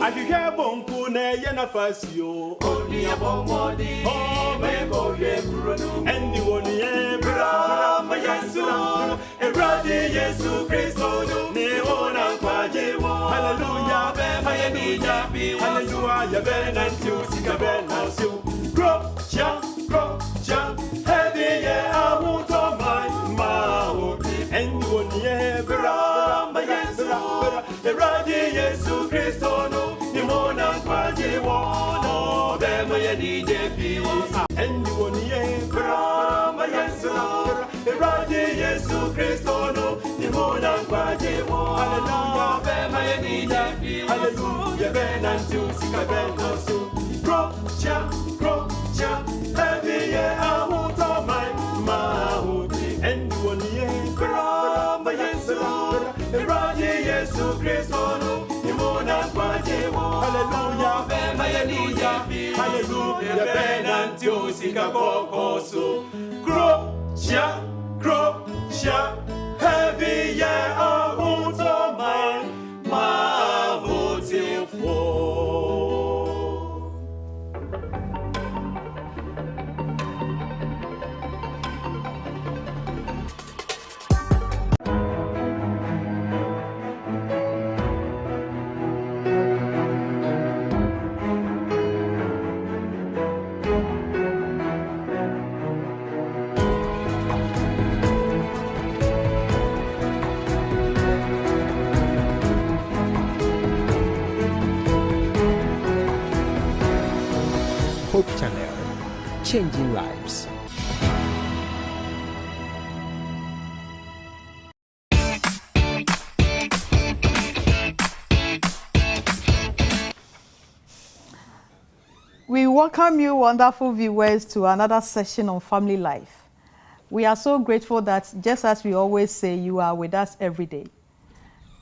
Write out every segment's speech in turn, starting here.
Ahihia bonku na ye na fasio. Oni abomodi. Oh me bo ye kuronu. Endi woni ye bra ma Yesu. Eradi Yesu Kristo no. Ne ona kwaje wo. Hallelujah be ma ye ni jabi. Hallelujah be na tiu sika be na so. Grow jump heavy ye amuto my and woni ye bra ma Yesu. Eradi Yesu Kristo no. Ni mona kwaje wo no be ma ye ni jabi. And woni ye bra ma Yesu. Eradi Yesu Kristo no. Ni mona kwaje wo. Hallelujah be ma ye ni jabi. Hallelujah be na tiu sika be na so. Grow jump heavy ye amuto my and woni ye bra ma Yesu. Eradi Yesu Kristo no. Ni mona kwaje wo. Hallelujah be ma ye ni jabi. Hallelujah be na tiu sika boko so. Grow heavy ye amuto my Hope Channel, changing lives. We welcome you, wonderful viewers, to another session on family life. We are so grateful that, just as we always say, you are with us every day.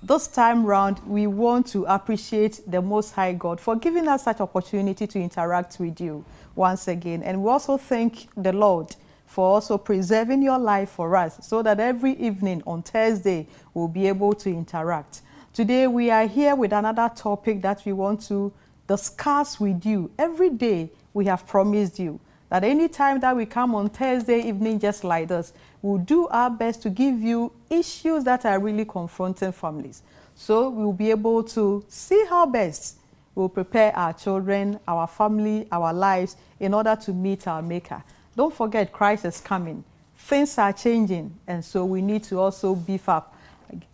This time round, we want to appreciate the Most High God for giving us such opportunity to interact with you once again. And we also thank the Lord for also preserving your life for us, so that every evening on Thursday, we'll be able to interact. Today, we are here with another topic that we want to discuss with you. Every day, we have promised you that any time that we come on Thursday evening just like this, we'll do our best to give you issues that are really confronting families. So we'll be able to see how best we'll prepare our children, our family, our lives in order to meet our Maker. Don't forget, Christ is coming. Things are changing, and so we need to also beef up,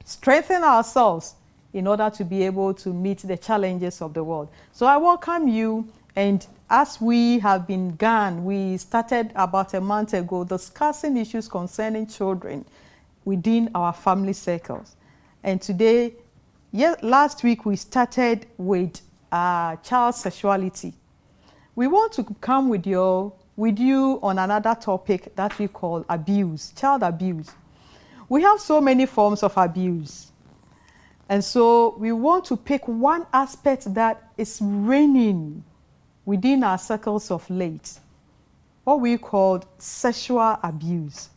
strengthen ourselves in order to be able to meet the challenges of the world. So I welcome you, and as we have been gone, we started about a month ago discussing issues concerning children within our family circles. And today, last week, we started with child sexuality. We want to come with you on another topic that we call abuse, child abuse. We have so many forms of abuse. And so we want to pick one aspect that is reigning within our circles of late, what we call sexual abuse.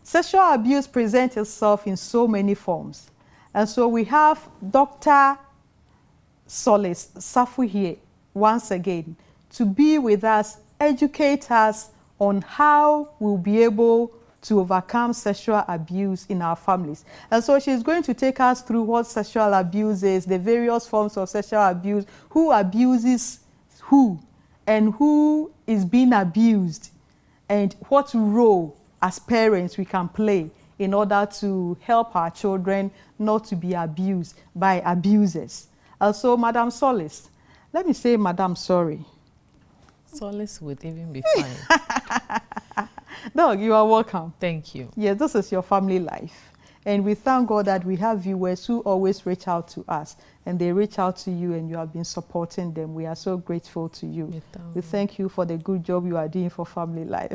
Sexual abuse presents itself in so many forms. And so we have Dr. Solace Safu here once again to be with us, educate us on how we'll be able to overcome sexual abuse in our families. And so she's going to take us through what sexual abuse is, the various forms of sexual abuse, who abuses who, and who is being abused, and what role as parents we can play in order to help our children not to be abused by abusers. Also, Madam Solace, let me say, Madam, sorry. Solace would even be fine. No, you are welcome. Thank you. Yes, this is your family life. And we thank God that we have viewers who always reach out to us, and they reach out to you, and you have been supporting them. We are so grateful to you. We thank you for the good job you are doing for family life.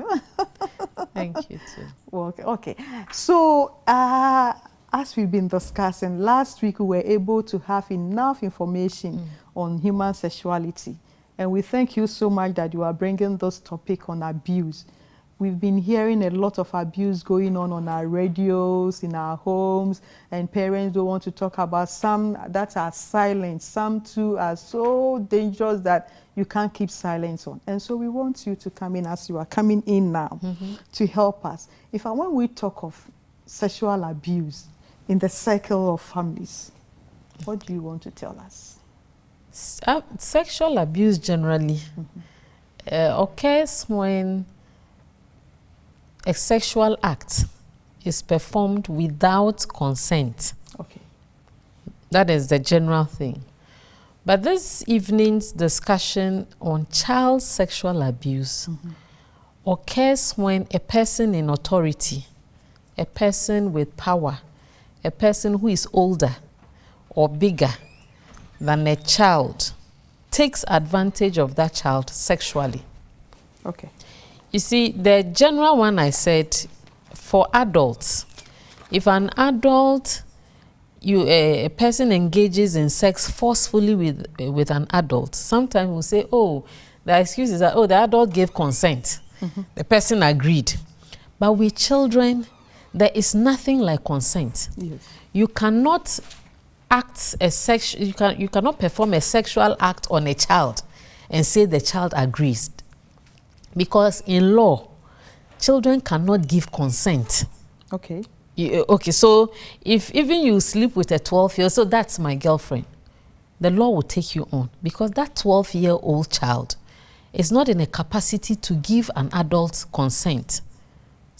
Thank you too. Well, okay. So, as we've been discussing, last week we were able to have enough information on human sexuality. And we thank you so much that you are bringing this topic on abuse. we've been hearing a lot of abuse going on our radios, in our homes, and parents don't want to talk about some that are silent. Some too are so dangerous that you can't keep silence on. And so we want you to come in as you are coming in now to help us. When we talk of sexual abuse in the circle of families, what do you want to tell us? Sexual abuse generally occurs when a sexual act is performed without consent. Okay. That is the general thing. But this evening's discussion on child sexual abuse occurs when a person in authority, a person with power, a person who is older or bigger than a child takes advantage of that child sexually. Okay. You see, the general one I said, for adults, if an adult, a person engages in sex forcefully with an adult, sometimes we'll say, oh, the excuse is that, oh, the adult gave consent. The person agreed. But with children, there is nothing like consent. Yes. You cannot you cannot perform a sexual act on a child and say the child agrees. Because in law, children cannot give consent. Okay. Okay, so if even you sleep with a 12-year-old, so that's my girlfriend, the law will take you on. Because that 12-year-old child is not in a capacity to give an adult consent.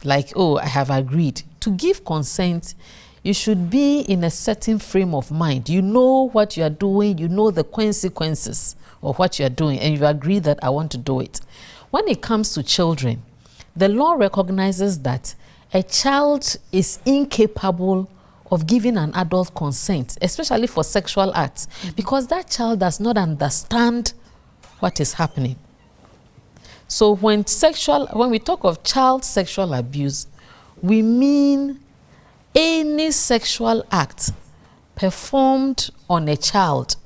Like, oh, I have agreed. To give consent, you should be in a certain frame of mind. You know what you are doing, you know the consequences of what you are doing, and you agree that I want to do it. When it comes to children, the law recognizes that a child is incapable of giving an adult consent, especially for sexual acts, because that child does not understand what is happening. So when we talk of child sexual abuse, we mean any sexual act performed on a child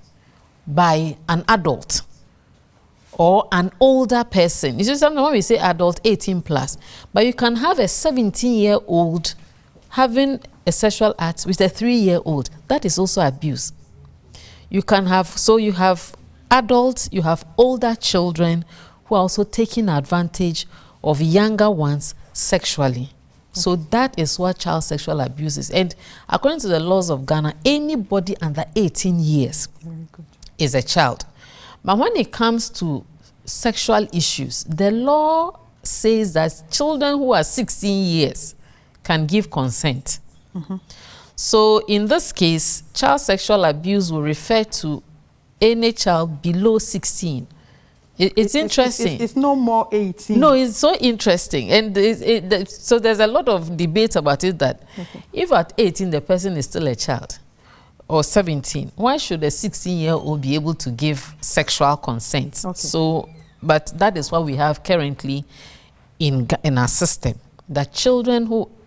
by an adult or an older person. You see, sometimes when we say adult, 18 plus, but you can have a 17-year-old having a sexual act with a 3-year-old. That is also abuse. You can have, so you have adults, you have older children who are also taking advantage of younger ones sexually. So that is what child sexual abuse is. And according to the laws of Ghana, anybody under 18 years is a child. But when it comes to sexual issues, the law says that children who are 16 years can give consent. So in this case, child sexual abuse will refer to any child below 16. It's interesting. It's no more 18. No, it's so interesting. And so there's a lot of debate about it that if at 18 the person is still a child, or 17, why should a 16-year-old be able to give sexual consent? Okay. So, but that is what we have currently in our system, that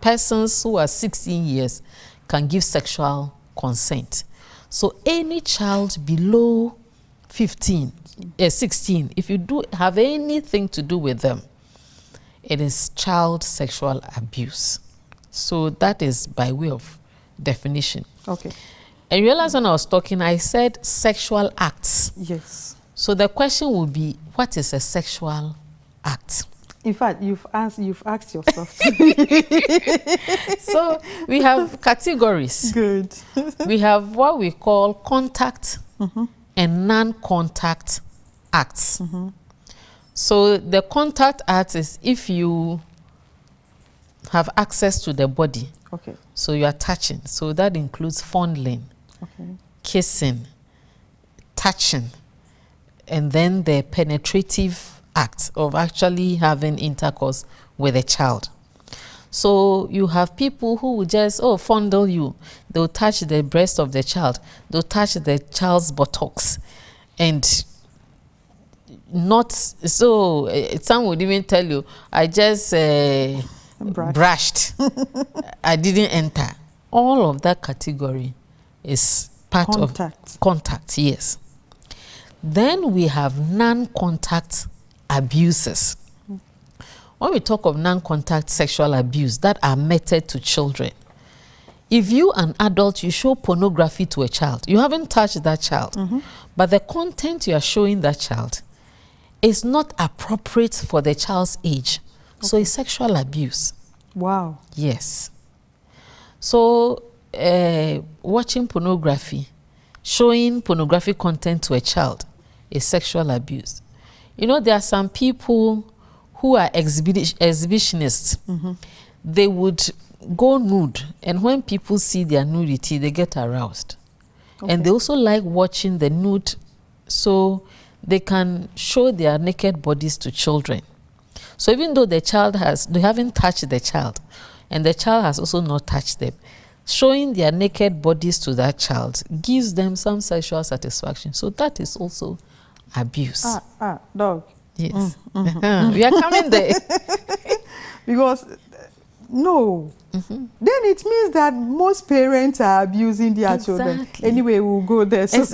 persons who are 16 years can give sexual consent. So any child below 16, if you do have anything to do with them, it is child sexual abuse. So that is by way of definition. Okay. And you realize when I was talking, I said sexual acts. Yes. So the question will be, what is a sexual act? In fact, you've asked yourself. So we have categories. Good. We have what we call contact and non-contact acts. So the contact act is if you have access to the body. Okay. So you are touching. So that includes fondling, kissing, touching, and then the penetrative act of actually having intercourse with a child. So you have people who will just, fondle you. They'll touch the breast of the child. They'll touch the child's buttocks. And not, so some would even tell you, I just brushed. I didn't enter. All of that category is part of contact, yes. Then we have non-contact abuses. when we talk of non-contact sexual abuse that are meted to children, if you, an adult, you show pornography to a child, you haven't touched that child, but the content you are showing that child is not appropriate for the child's age. So it's sexual abuse. Wow. Yes. So watching pornography, showing pornographic content to a child is sexual abuse. You know, there are some people who are exhibitionists. They would go nude, and when people see their nudity, they get aroused. And they also like watching the nude, so they can show their naked bodies to children. So even though they haven't touched the child, and the child has also not touched them, showing their naked bodies to that child gives them some sexual satisfaction. So that is also abuse. Dog. Yes. We are coming there. Because, no. Then it means that most parents are abusing their children. Anyway, we'll go there. So,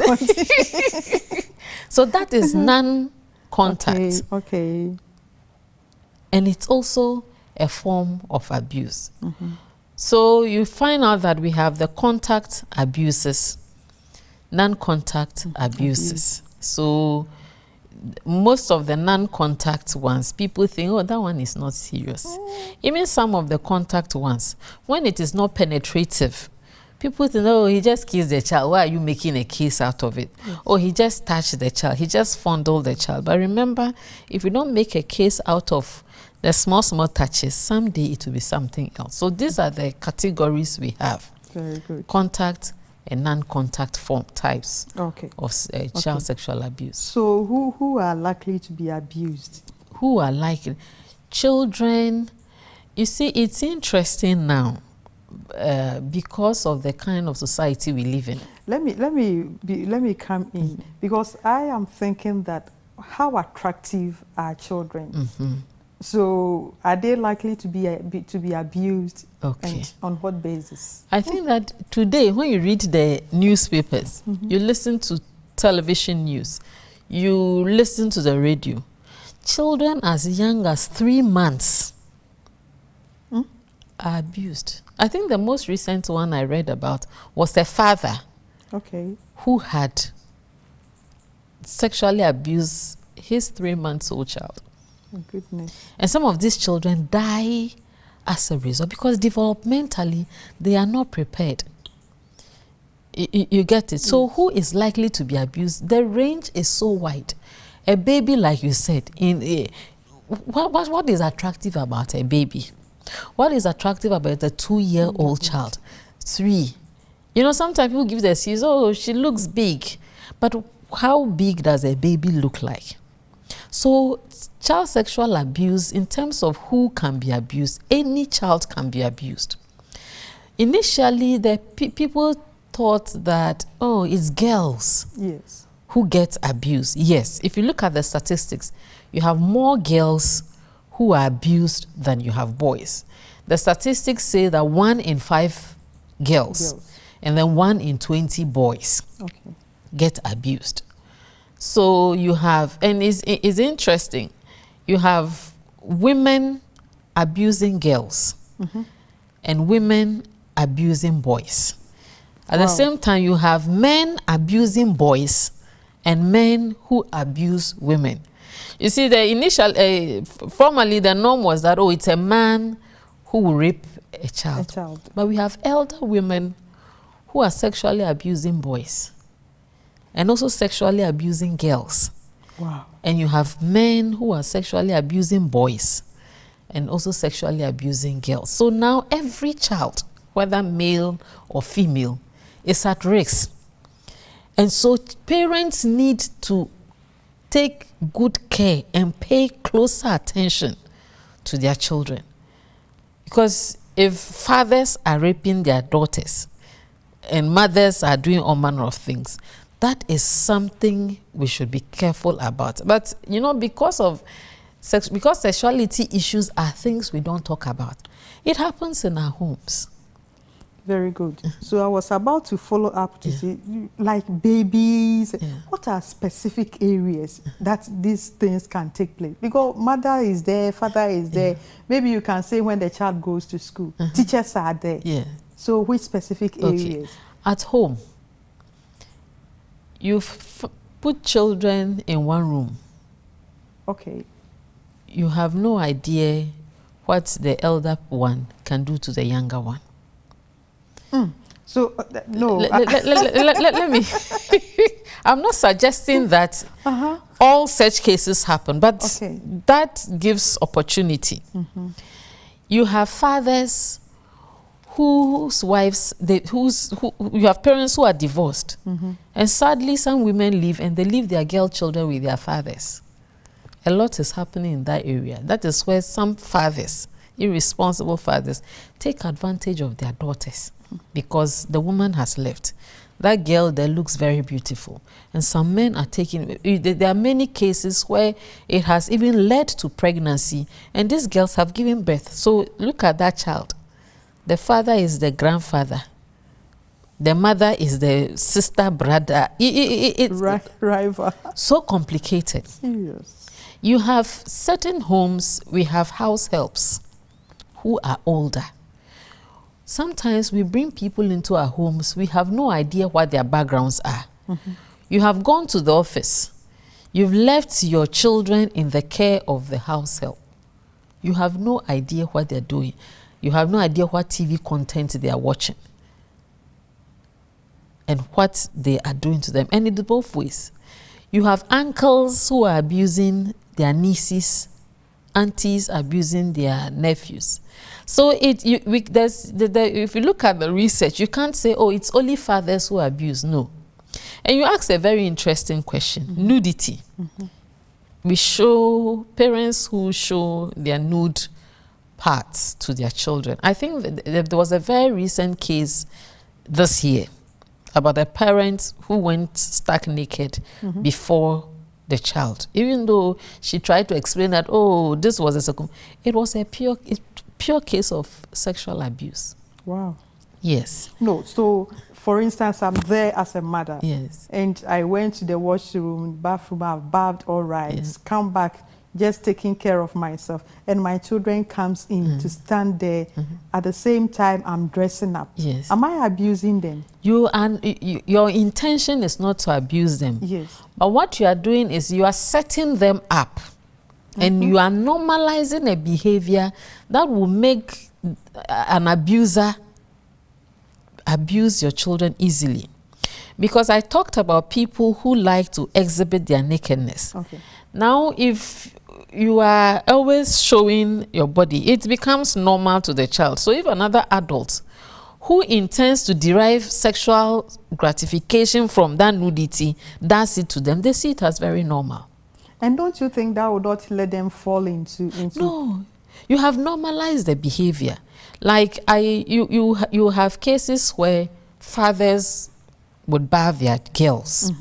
so that is non-contact. Okay. And it's also a form of abuse. So you find out that we have the contact abuses, non-contact abuses. So most of the non-contact ones, people think, oh, that one is not serious. Even some of the contact ones, when it is not penetrative, people think, oh, he just kissed the child. Why are you making a case out of it? Oh, he just touched the child. He just fondled the child. But remember, if you don't make a case out of the small touches, someday it will be something else. So these are the categories we have. Very good. Contact and non-contact form types of child sexual abuse. So who are likely to be abused? Who are likely? Children. You see, it's interesting now because of the kind of society we live in. Let me come in, because I am thinking that how attractive are children? So are they likely to be abused? And on what basis? I think that today, when you read the newspapers, you listen to television news, you listen to the radio, children as young as 3 months are abused. I think the most recent one I read about was a father who had sexually abused his 3-month-old child. Oh, goodness. And some of these children die as a result because developmentally they are not prepared. You get it? So who is likely to be abused? The range is so wide. A baby, like you said, what is attractive about a baby? What is attractive about a 2-year-old child? 3. You know, sometimes people give the excuse, oh, she looks big. But how big does a baby look like? So child sexual abuse, in terms of who can be abused, any child can be abused. Initially, the people thought that, oh, it's girls who get abused. Yes, if you look at the statistics, you have more girls who are abused than you have boys. The statistics say that 1 in 5 girls and then 1 in 20 boys get abused. So you have, and it's interesting, you have women abusing girls and women abusing boys. At the same time, you have men abusing boys and men who abuse women. You see, the initial, formerly the norm was that, oh, it's a man who will rape a child. But we have elder women who are sexually abusing boys and also sexually abusing girls. Wow. And you have men who are sexually abusing boys and also sexually abusing girls. So now every child, whether male or female, is at risk. And so parents need to take good care and pay closer attention to their children. Because if fathers are raping their daughters and mothers are doing all manner of things, that is something we should be careful about. But, you know, because sexuality issues are things we don't talk about, it happens in our homes. Very good. So I was about to follow up to see, like babies, what are specific areas that these things can take place? Because mother is there, father is there. Maybe you can say when the child goes to school, teachers are there. Yeah. So which specific areas? At home, you've put children in one room. Okay. You have no idea what the elder one can do to the younger one. So, no. Let me. I'm not suggesting that all such cases happen, but that gives opportunity. You have fathers whose wives, you have parents who are divorced. And sadly, some women leave and they leave their girl children with their fathers. A lot is happening in that area. That is where some fathers, irresponsible fathers, take advantage of their daughters because the woman has left. That girl there looks very beautiful. And some men are taking, there are many cases where it has even led to pregnancy and these girls have given birth. So look at that child. The father is the grandfather. The mother is the sister, brother. It's rival. So complicated. Serious. You have certain homes, we have house helps who are older. Sometimes we bring people into our homes, we have no idea what their backgrounds are. You have gone to the office, you've left your children in the care of the house help. You have no idea what they're doing. You have no idea what TV content they are watching and what they are doing to them. And in both ways. You have uncles who are abusing their nieces, aunties abusing their nephews. So if you look at the research, you can't say, oh, it's only fathers who abuse. No. And you ask a very interesting question, nudity. We show parents who show their nude parts to their children. I think there was a very recent case this year about a parent who went stark naked before the child, even though she tried to explain that, oh, this was it was a pure case of sexual abuse. Wow. Yes. No, so for instance, I'm there as a mother. Yes. And I went to the washroom, bathroom, I've bathed all right, come back, just taking care of myself. And my children comes in to stand there. At the same time, I'm dressing up. Yes. Am I abusing them? Your intention is not to abuse them. Yes. But what you are doing is you are setting them up. And you are normalizing a behavior that will make an abuser abuse your children easily. Because I talked about people who like to exhibit their nakedness. Okay. Now, if you are always showing your body, it becomes normal to the child. So if another adult who intends to derive sexual gratification from that nudity does it to them, they see it as very normal. And don't you think that would not let them fall into... No, you have normalized the behavior. Like you have cases where fathers would bath their girls.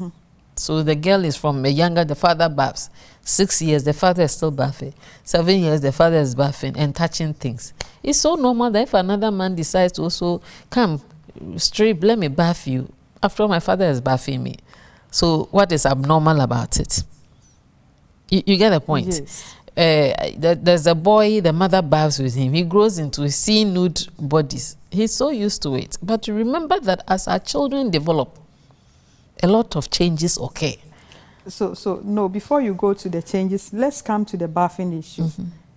So the girl is from a younger, the father baths. 6 years, the father is still bathing. 7 years, the father is bathing and touching things. It's so normal that if another man decides to also come, strip, let me bath you, after all, my father is bathing me. So what is abnormal about it? You get the point? Yes. There's a boy, the mother baths with him. He grows into seeing nude bodies. He's so used to it. But remember that as our children develop, a lot of changes occur. So no, before you go to the changes, let's come to the bathing issue.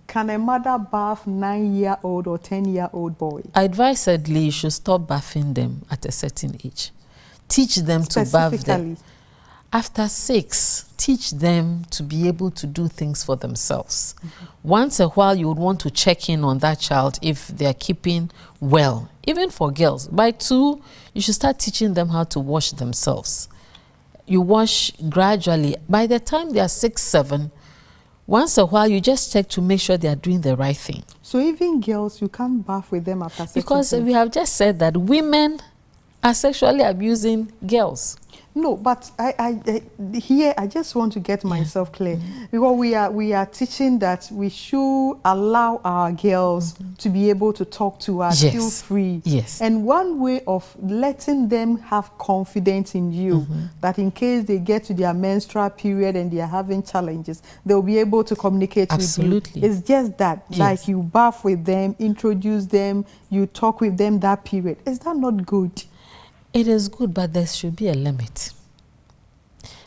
Can a mother bath 9-year-old or 10-year-old boy? Advisedly, you should stop bathing them at a certain age. Teach them to bath them. After 6, teach them to be able to do things for themselves. Once a while, you would want to check in on that child if they're keeping well. Even for girls, by 2, you should start teaching them how to wash themselves. You wash gradually. By the time they are 6, 7, once a while, you just check to make sure they are doing the right thing. So even girls, you can't bath with them after 6? Because we have just said that women are sexually abusing girls. No, but here I just want to get myself clear, because we are teaching that we should allow our girls to be able to talk to us, feel free. Yes. And one way of letting them have confidence in you, that in case they get to their menstrual period and they are having challenges, they'll be able to communicate with you. It's just that, like you bath with them, introduce them, you talk with them that period. Is that not good? It is good, but there should be a limit.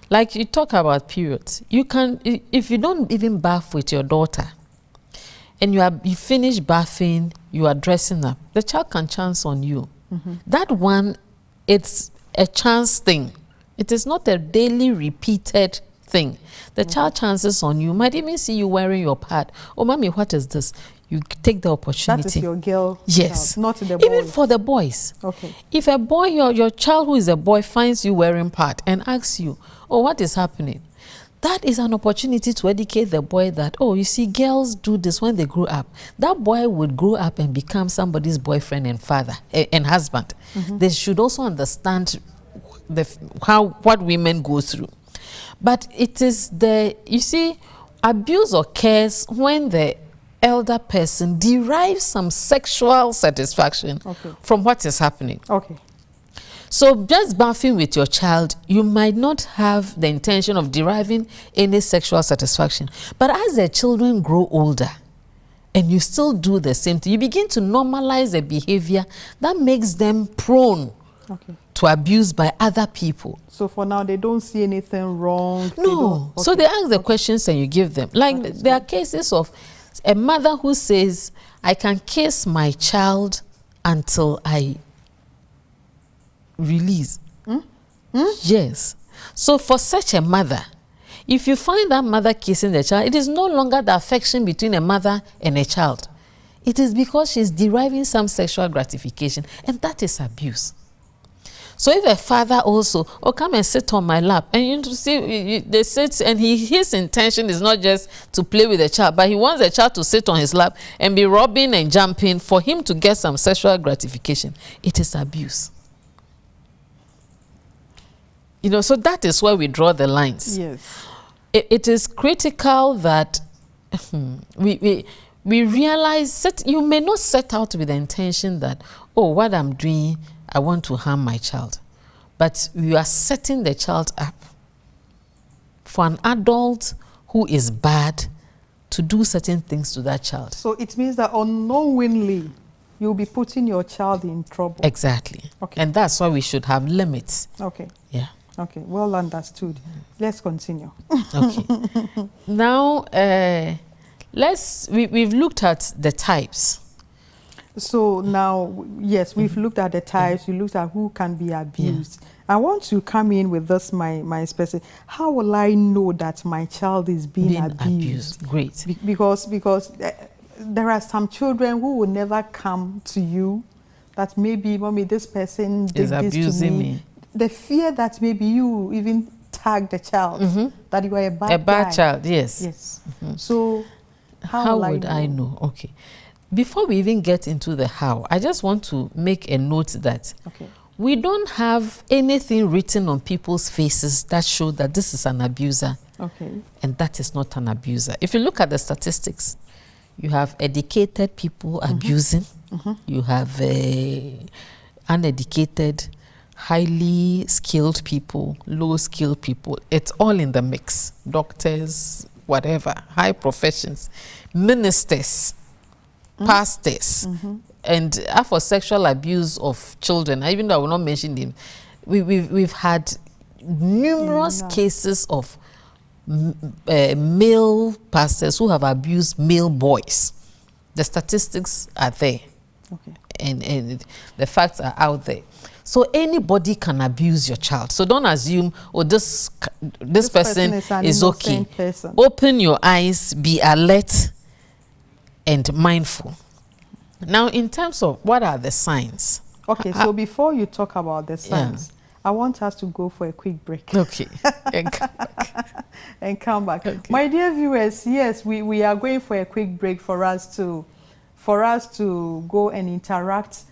Like you talk about periods, you can, if you don't even bath with your daughter, and you finish bathing, you are dressing up, the child can chance on you. That one, it's a chance thing. It is not a daily repeated thing. The child chances on you, might even see you wearing your pad. Oh, mommy, what is this? You take the opportunity. That is your girl. Yes. Child, not the boys. Even for the boys. Okay. If a boy, your child who is a boy finds you wearing pad and asks you, oh, what is happening? That is an opportunity to educate the boy that, oh, you see, girls do this when they grow up. That boy would grow up and become somebody's boyfriend and father and husband. They should also understand what women go through. But it is you see, abuse occurs when the elder person derives some sexual satisfaction from what is happening. Okay. So just bathing with your child, you might not have the intention of deriving any sexual satisfaction. But as the children grow older and you still do the same thing, you begin to normalize a behavior that makes them prone to abuse by other people. So for now, they don't see anything wrong? No. So they ask the questions and you give them. Like there are cases of a mother who says, I can kiss my child until I release. Yes. So for such a mother, if you find that mother kissing the child, it is no longer the affection between a mother and a child. It is because she's deriving some sexual gratification, and that is abuse. So if a father also, oh, come and sit on my lap, and you see, they sit, and his intention is not just to play with the child, but he wants the child to sit on his lap and be rubbing and jumping for him to get some sexual gratification, it is abuse. You know, so that is where we draw the lines. Yes. It is critical that we realize that you may not set out with the intention that, oh, what I'm doing, I want to harm my child. But you are setting the child up for an adult who is bad to do certain things to that child. So it means that unknowingly, you'll be putting your child in trouble. Exactly. Okay. And that's why we should have limits. Okay. Yeah. Okay, well understood. Let's continue. Okay. Now, we've looked at the types. So now, yes, we've looked at the types, you looked at who can be abused. I want to come in with this, my specific. How will I know that my child is being abused? Great. Because there are some children who will never come to you, that maybe, mommy, this person did this to me. The fear that maybe you even tag the child, that you are a bad guy. Child, yes. Yes. So how would I know? Okay. Before we even get into the how, I just want to make a note that we don't have anything written on people's faces that show that this is an abuser and that is not an abuser. If you look at the statistics, you have educated people abusing, you have uneducated, highly skilled people, low skilled people. It's all in the mix. Doctors, whatever, high professions, ministers, pastors, and for sexual abuse of children, even though I will not mention them, we've had numerous cases of male pastors who have abused male boys. The statistics are there, and the facts are out there. So anybody can abuse your child. So don't assume, oh, this person is okay. Open your eyes, be alert and mindful. Now, in terms of what are the signs? Okay, so before you talk about the signs, I want us to go for a quick break. Okay. And come back. Okay. My dear viewers, yes, we are going for a quick break for us to go and interact.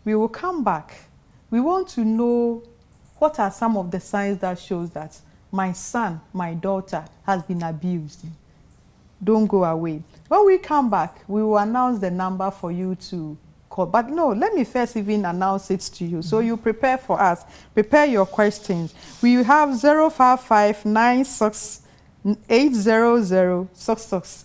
We will come back. We want to know what are some of the signs that shows that my son, my daughter has been abused. Don't go away. When we come back, we will announce the number for you to call. But no, let me first even announce it to you. So you prepare for us. Prepare your questions. We have 055-96-800-66.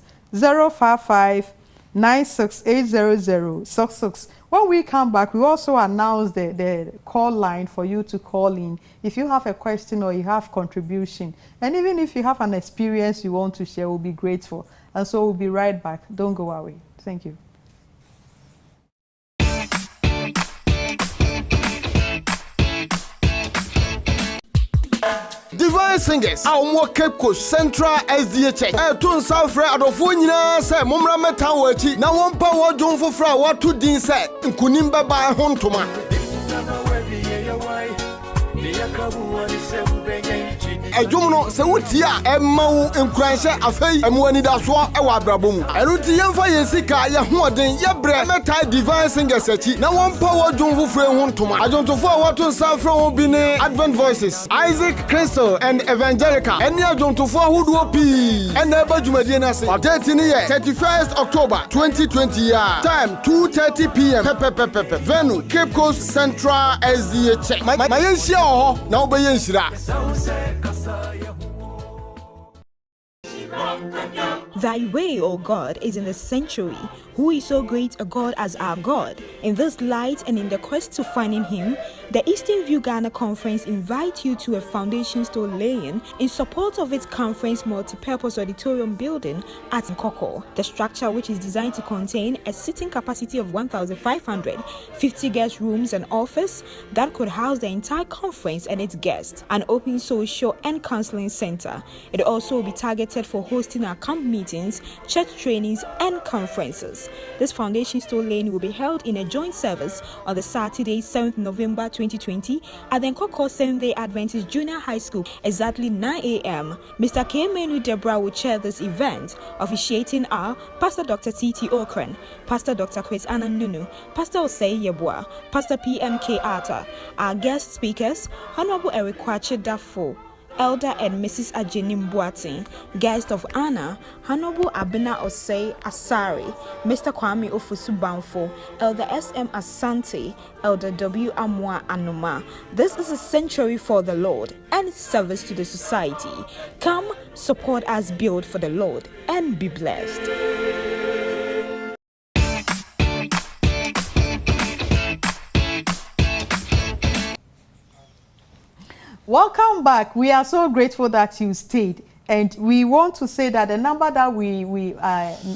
055-96-800-66. When we come back, we also announce the call line for you to call in if you have a question or you have contribution. And even if you have an experience you want to share, we'll be grateful. And so we'll be right back. Don't go away. Thank you. Divine Singers, our Cape Coast Central SDH. Tun Safra Adofuna say Mumra Metawachi. Now one power John for Fra what to din said. Kunimba by Hontoma. Ejumno se wutia emawu enkuranhye afei emwani da so ewa abrabom eruti yemfa yesika ye hoden ye bre meta Divine Singers achi na won power dwon fufure ho ntoma ajontofo wato nsafre ho bi ne Advent Voices Isaac Crystal and Evangelica eni ajontofo ahoduo pi ena eba dwumadie na se date ni ye 31st October 2020 ya time 2:30 p.m. venue Cape Coast Central SDH ma yenhia ho na obeyenhira. Thy way, O God, is in the sanctuary. Who is so great a God as our God? In this light and in the quest to finding Him, the Eastern View Ghana Conference invite you to a foundation stone laying in support of its conference multi-purpose auditorium building at Nkoko. The structure, which is designed to contain a seating capacity of 1,500, 50 guest rooms and office that could house the entire conference and its guests, an open social and counseling center. It also will be targeted for hosting our camp meetings, church trainings, and conferences. This foundation stone laying will be held in a joint service on the Saturday, 7th November 2020 at the Nkoko Seventh-day Adventist Junior High School, exactly 9 a.m. Mr. K. Menu Deborah will chair this event. Officiating are Pastor Dr. T.T. Okran, Pastor Dr. Chris Anandunu, Pastor Osei Yeboah, Pastor P.M.K. Arthur. Our guest speakers, Honorable Eric Kwache Dafo, Elder and Mrs. Ajenim Boating. Guest of honor, Honorable Abena Osei Asari, Mr. Kwame Ofusu Banfo, Elder S.M. Asante, Elder W. Amwa Anuma. This is a sanctuary for the Lord and service to the society. Come, support us build for the Lord and be blessed. Welcome back. We are so grateful that you stayed. And we want to say that the number that we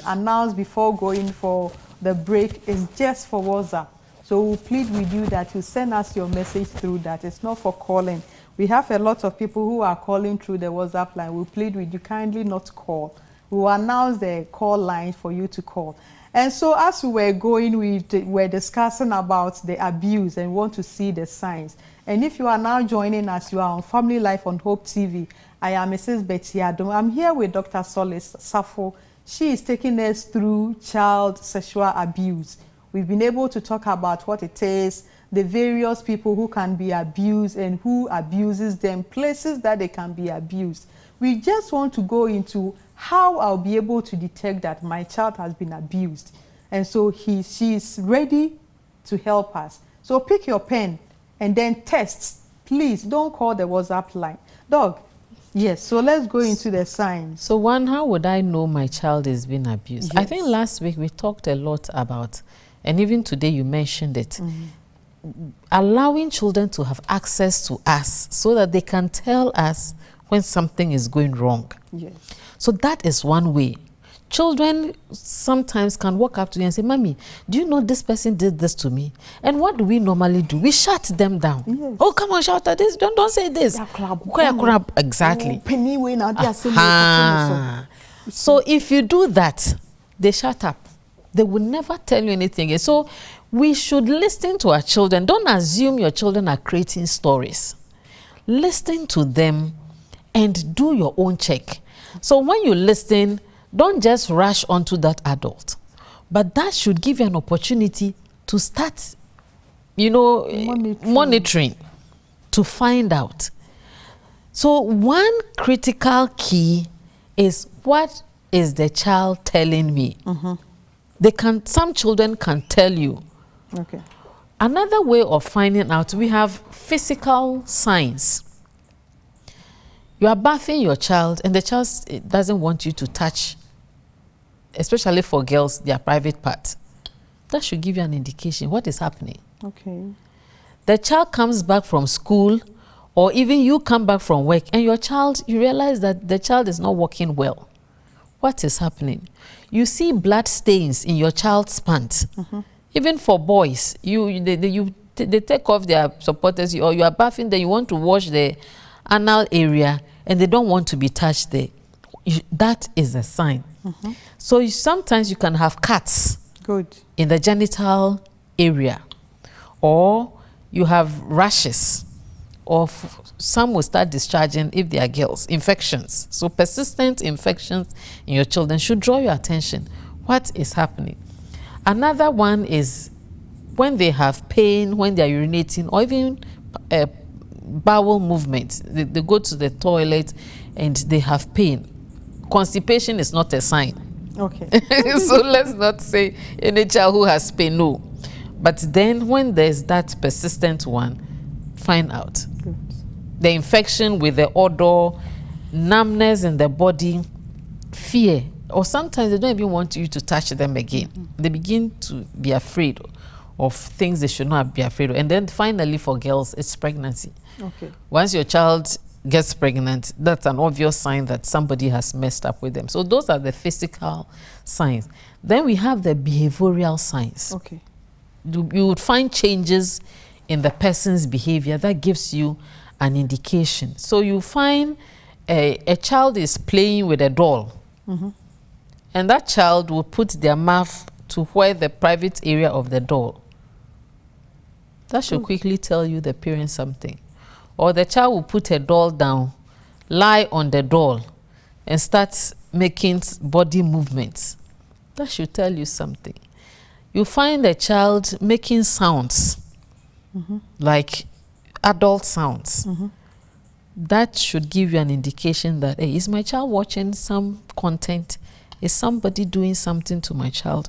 announced before going for the break is just for WhatsApp. So we'll plead with you that you send us your message through that. It's not for calling. We have a lot of people who are calling through the WhatsApp line. We'll plead with you kindly not call. We will announce the call line for you to call. And so as we were going, we were discussing about the abuse and want to see the signs. And if you are now joining us, you are on Family Life on Hope TV. I am Mrs. Betty Adam. I'm here with Dr. Solace Safo. She is taking us through child sexual abuse. We've been able to talk about what it is, the various people who can be abused and who abuses them, places that they can be abused. We just want to go into how I'll be able to detect that my child has been abused. And so she's ready to help us. So pick your pen and then test. Please don't call the WhatsApp line. Dog, yes, so let's go into the signs. So one, how would I know my child is being abused? Yes. I think last week we talked a lot about, and even today you mentioned it, allowing children to have access to us so that they can tell us when something is going wrong. Yes. So that is one way. Children sometimes can walk up to you and say, Mommy, do you know this person did this to me? And what do we normally do? We shut them down. Yes. Oh, come on, shout at this. Don't say this. Exactly. So if you do that, they shut up. They will never tell you anything again. So we should listen to our children. Don't assume your children are creating stories. Listen to them and do your own check. So when you listen, don't just rush onto that adult, but that should give you an opportunity to start you know, Monitoring. to find out. So one critical key is, what is the child telling me? Some children can tell you. Okay. Another way of finding out, we have physical signs. You are bathing your child and the child doesn't want you to touch, especially for girls, their private parts. That should give you an indication what is happening. Okay. The child comes back from school, or even you come back from work, and your child, you realize that the child is not walking well. What is happening? You see blood stains in your child's pants. Even for boys, they take off their supporters, or you are bathing, then you want to wash the anal area, and they don't want to be touched there. That is a sign. So sometimes you can have cuts in the genital area, or you have rashes, or some will start discharging, if they are girls, infections. So persistent infections in your children should draw your attention. What is happening? Another one is when they have pain, when they are urinating, or even bowel movements. They go to the toilet and they have pain. Constipation is not a sign. Okay. So let's not say any child who has pain, no. But then when there's that persistent one, find out. Good. The infection with the odor, numbness in the body, fear, or sometimes they don't even want you to touch them again. They begin to be afraid of things they should not be afraid of. And then finally for girls, it's pregnancy. Okay. Once your child gets pregnant, that's an obvious sign that somebody has messed up with them. So those are the physical signs. Then we have the behavioral signs. Okay. You would find changes in the person's behavior that gives you an indication. So you find a child is playing with a doll, and that child will put their mouth to where the private area of the doll. That should quickly tell you, the parent, something. Or the child will put a doll down, lie on the doll, and start making body movements. That should tell you something. You find a child making sounds, like adult sounds. That should give you an indication that, hey, is my child watching some content? Is somebody doing something to my child?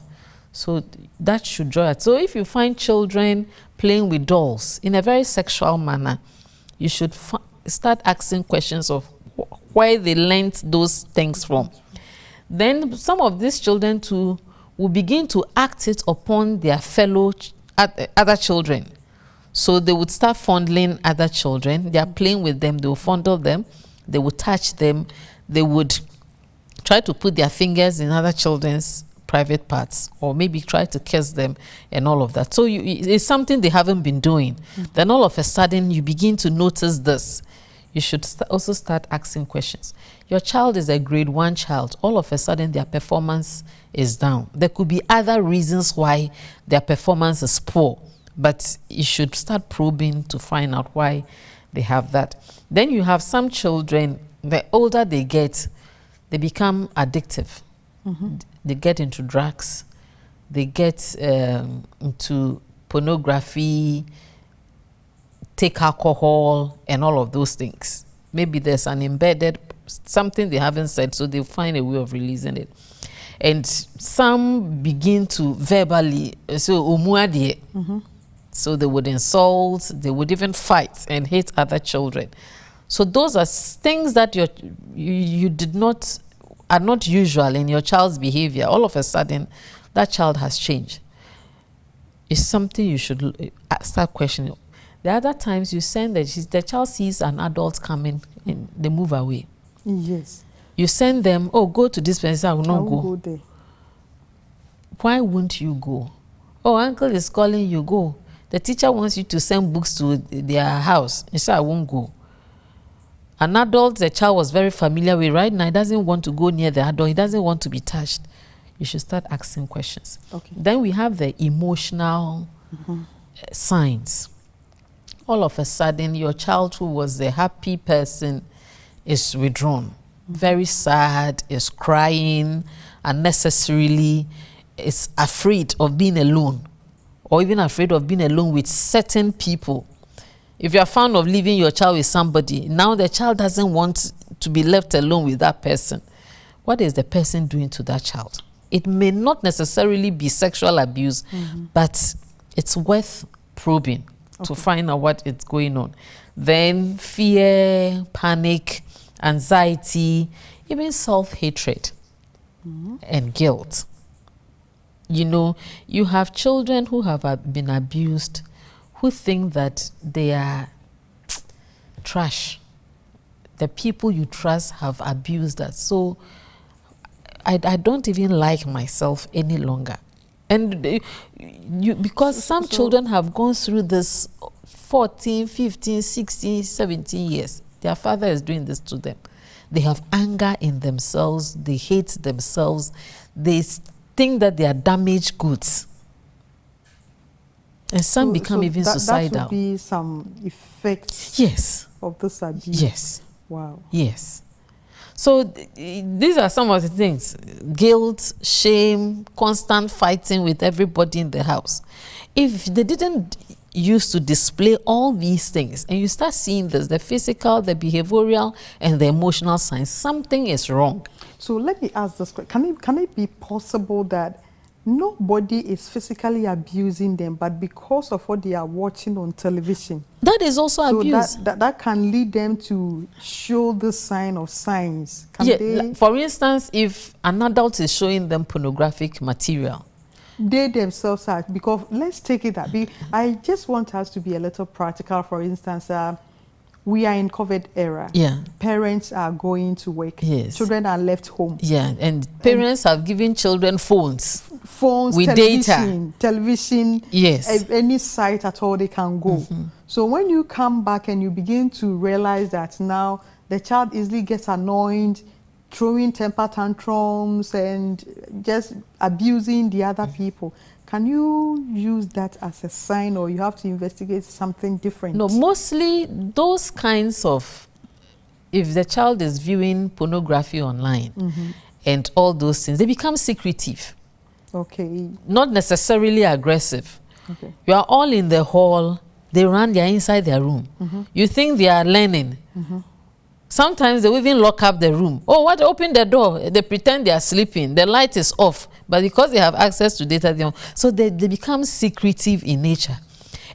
So that should draw it. So if you find children playing with dolls in a very sexual manner, you should start asking questions of where they learned those things from. Then some of these children too will begin to act it upon their fellow other children. So they would start fondling other children. They are playing with them. They will fondle them. They will touch them. They would try to put their fingers in other children's private parts, or maybe try to kiss them and all of that. So it's something they haven't been doing. Then all of a sudden you begin to notice this. You should also start asking questions. Your child is a grade 1 child. All of a sudden their performance is down. There could be other reasons why their performance is poor, but you should start probing to find out why they have that. Then you have some children, the older they get, they become addictive. They get into drugs, they get into pornography, take alcohol, and all of those things. Maybe there's an embedded something they haven't said, so they find a way of releasing it. And some begin to verbally, so so they would insult, they would even fight and hate other children. So those are things that you did not, are not usual in your child's behavior. All of a sudden, that child has changed. It's something you should start questioning. The other times you send the child sees an adult coming and they move away. Yes. You send them, oh, go to this place. I will not go there. Why won't you go? Oh, uncle is calling you, go. The teacher wants you to send books to their house. You say, I won't go. An adult the child was very familiar with right now, he doesn't want to go near the adult. He doesn't want to be touched. You should start asking questions. Okay. Then we have the emotional signs. All of a sudden, your child who was a happy person is withdrawn. Very sad, is crying unnecessarily, is afraid of being alone, or even afraid of being alone with certain people. If you are fond of leaving your child with somebody, now the child doesn't want to be left alone with that person. What is the person doing to that child? It may not necessarily be sexual abuse, but it's worth probing to find out what is going on. Then fear, panic, anxiety, even self-hatred and guilt. You know, you have children who have been abused, who think that they are trash. The people you trust have abused us. So I don't even like myself any longer. And because some children have gone through this 14, 15, 16, 17 years. Their father is doing this to them. They have anger in themselves. They hate themselves. They think that they are damaged goods. And some become even suicidal. That would be some effects of this abuse. Yes. Wow. Yes. So these are some of the things. Guilt, shame, constant fighting with everybody in the house. If they didn't used to display all these things, and you start seeing this, the physical, the behavioral, and the emotional signs, something is wrong. So let me ask this question. Can it be possible that nobody is physically abusing them, but because of what they are watching on television? That is also abuse. That can lead them to show the sign of signs. For instance, if an adult is showing them pornographic material, they themselves are, because let's take it that I just want us to be a little practical. For instance, we are in COVID era. Yeah. Parents are going to work. Yes. Children are left home. Yeah, and parents have given children phones with television, television. Yes. Any site at all they can go. So when you come back and you begin to realize that now the child easily gets annoyed, throwing temper tantrums and just abusing the other people, can you use that as a sign, or you have to investigate something different? No, mostly those kinds of, if the child is viewing pornography online and all those things, they become secretive. Okay. Not necessarily aggressive. Okay. You are all in the hall, they are inside their room. You think they are learning. Sometimes they will even lock up the room. Oh, what? Open the door. They pretend they are sleeping. The light is off. But because they have access to data, so they become secretive in nature.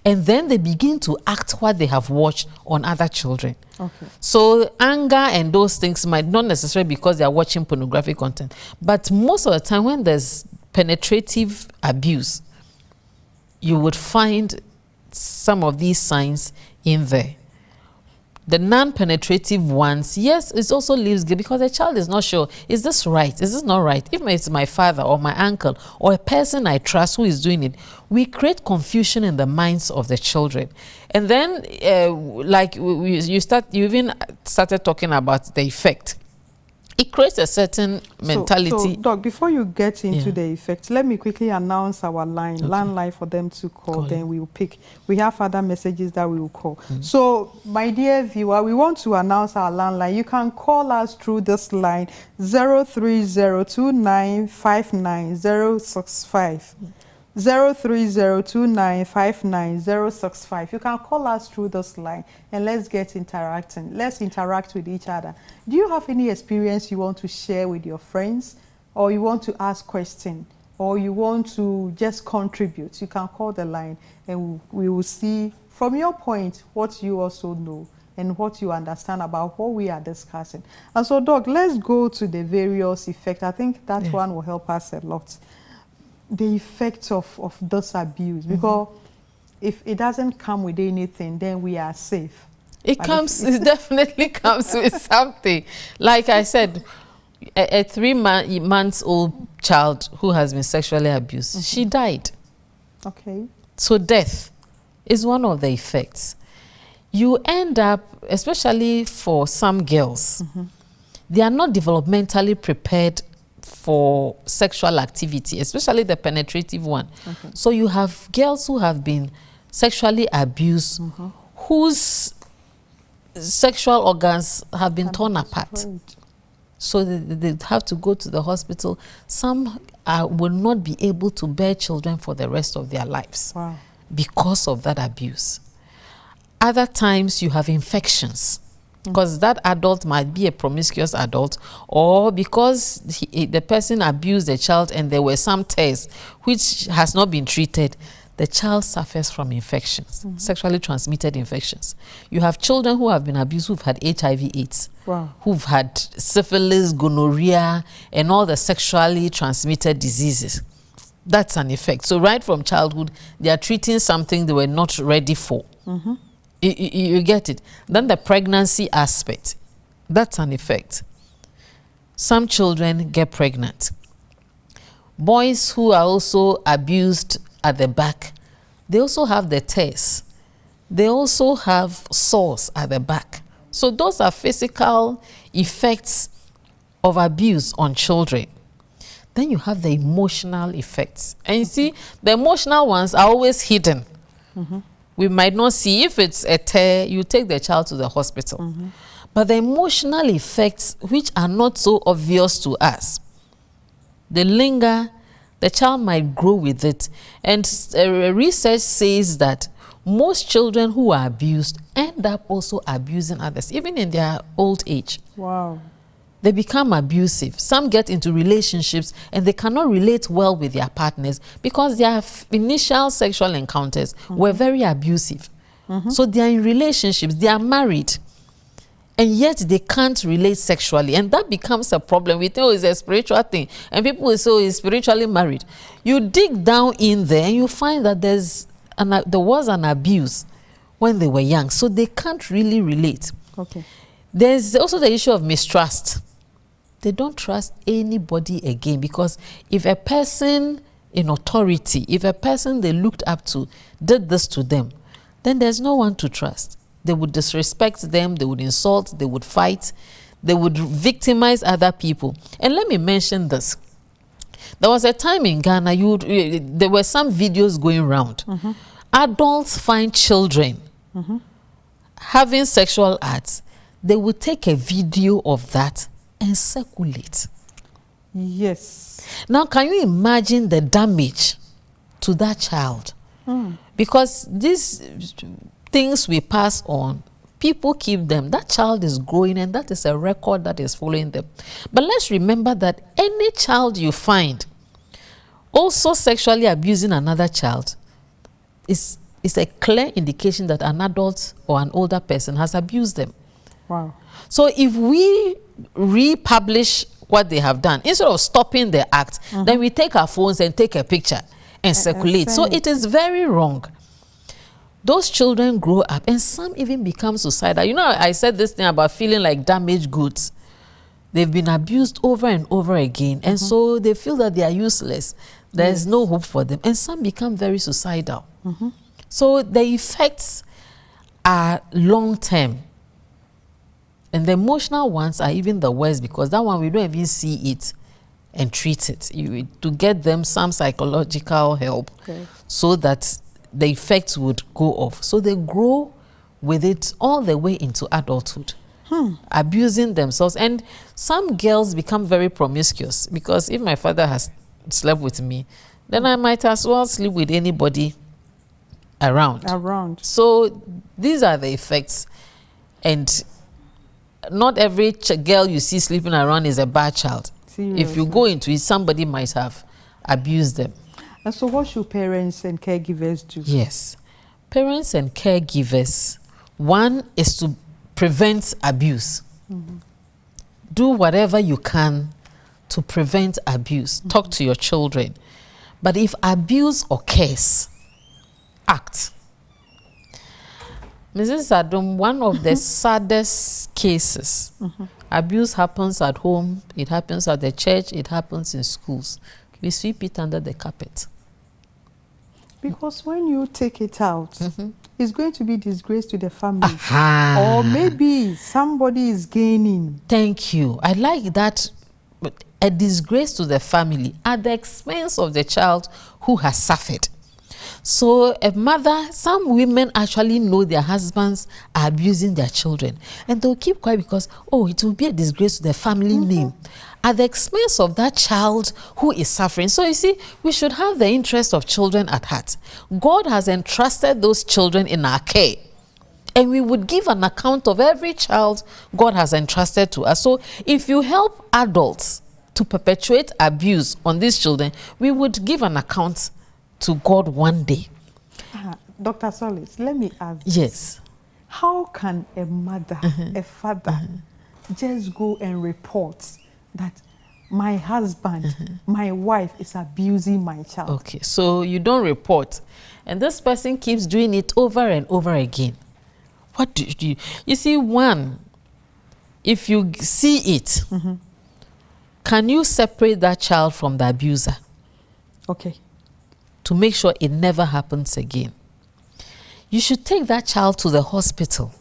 And then they begin to act what they have watched on other children. Okay. So anger and those things might not necessarily because they are watching pornographic content. But most of the time when there's penetrative abuse, you would find some of these signs in there. The non-penetrative ones, yes, it also leaves guilt because the child is not sure, is this right? Is this not right? If it's my father or my uncle or a person I trust who is doing it, we create confusion in the minds of the children. And then, you even started talking about the effect. It creates a certain mentality. So, Doc, before you get into the effect, let me quickly announce our landline for them to call. Then we will pick. We have other messages that we will call. So, my dear viewer, we want to announce our landline. You can call us through this line, 03029590065. 03029590065. You can call us through this line and let's get interacting. Let's interact with each other. Do you have any experience you want to share with your friends, or you want to ask questions, or you want to just contribute? You can call the line and we will see from your point what you also know and what you understand about what we are discussing. And so, Doc, let's go to the various effects. I think that one will help us a lot. The effects of this abuse, because if it doesn't come with anything, then we are safe. It definitely comes with something. Like I said, a 3-month-old child who has been sexually abused, she died. Okay. So death is one of the effects. You end up, especially for some girls, they are not developmentally prepared for sexual activity, especially the penetrative one. Okay. So you have girls who have been sexually abused, whose sexual organs have been torn apart. So they have to go to the hospital. Some will not be able to bear children for the rest of their lives. Wow. Because of that abuse. Other times you have infections, because that adult might be a promiscuous adult, or because the person abused the child and there were some tests which has not been treated, the child suffers from infections, sexually transmitted infections. You have children who have been abused, who've had HIV/AIDS, Wow. who've had syphilis, gonorrhea, and all the sexually transmitted diseases. That's an effect. So right from childhood, they are treating something they were not ready for. You get it? Then the pregnancy aspect, that's an effect. Some children get pregnant. Boys who are also abused at the back, they also have the tears. They also have sores at the back. So those are physical effects of abuse on children. Then you have the emotional effects. And you see, the emotional ones are always hidden. We might not see. If it's a tear, you take the child to the hospital. But the emotional effects, which are not so obvious to us, they linger. The child might grow with it. And research says that most children who are abused end up also abusing others, even in their old age. Wow. They become abusive. Some get into relationships and they cannot relate well with their partners because their initial sexual encounters were very abusive. So they are in relationships, they are married, and yet they can't relate sexually. And that becomes a problem. We think, oh, it's a spiritual thing. And people will say, oh, he's spiritually married. You dig down in there and you find that there was an abuse when they were young. So they can't really relate. Okay. There's also the issue of mistrust. They don't trust anybody again, because if a person in authority, if a person they looked up to did this to them, then there's no one to trust. They would disrespect them, they would insult, they would fight, they would victimize other people. And let me mention this. There was a time in Ghana, there were some videos going around. Adults find children having sexual acts. They would take a video of that and circulate. Yes. Now, can you imagine the damage to that child? Because these things we pass on, people keep them. That child is growing, and that is a record that is following them. But let's remember that any child you find also sexually abusing another child is a clear indication that an adult or an older person has abused them. Wow. So if we republish what they have done, instead of stopping the act, then we take our phones and take a picture and circulate. So it is very wrong. Those children grow up, and some even become suicidal. You know, I said this thing about feeling like damaged goods. They've been abused over and over again, and so they feel that they are useless. There's no hope for them, and some become very suicidal. So the effects are long-term. And the emotional ones are even the worst, because that one we don't even see it and treat it. To get them some psychological help, so that the effects would go off. So they grow with it all the way into adulthood, abusing themselves. And some girls become very promiscuous, because if my father has slept with me, then I might as well sleep with anybody around. So these are the effects. And not every girl you see sleeping around is a bad child. Seriously. If you go into it, somebody might have abused them. And so what should parents and caregivers do? Yes. Parents and caregivers, one is to prevent abuse. Do whatever you can to prevent abuse. Talk to your children. But if abuse occurs, act. Mrs. Adom, one of the saddest cases, abuse happens at home, it happens at the church, it happens in schools. We sweep it under the carpet. Because when you take it out, it's going to be disgrace to the family. Or maybe somebody is gaining. Thank you. I like that. But a disgrace to the family at the expense of the child who has suffered. So a mother, some women actually know their husbands are abusing their children, and they'll keep quiet because, oh, it will be a disgrace to their family name at the expense of that child who is suffering. So you see, we should have the interest of children at heart. God has entrusted those children in our care, and we would give an account of every child God has entrusted to us. So if you help adults to perpetuate abuse on these children, we would give an account to God one day. Dr. Solis, let me ask. Yes. How can a mother, a father, just go and report that my husband, my wife is abusing my child? Okay, so you don't report, and this person keeps doing it over and over again. What do you do? You see, one, if you see it, can you separate that child from the abuser? Okay. To make sure it never happens again. You should take that child to the hospital,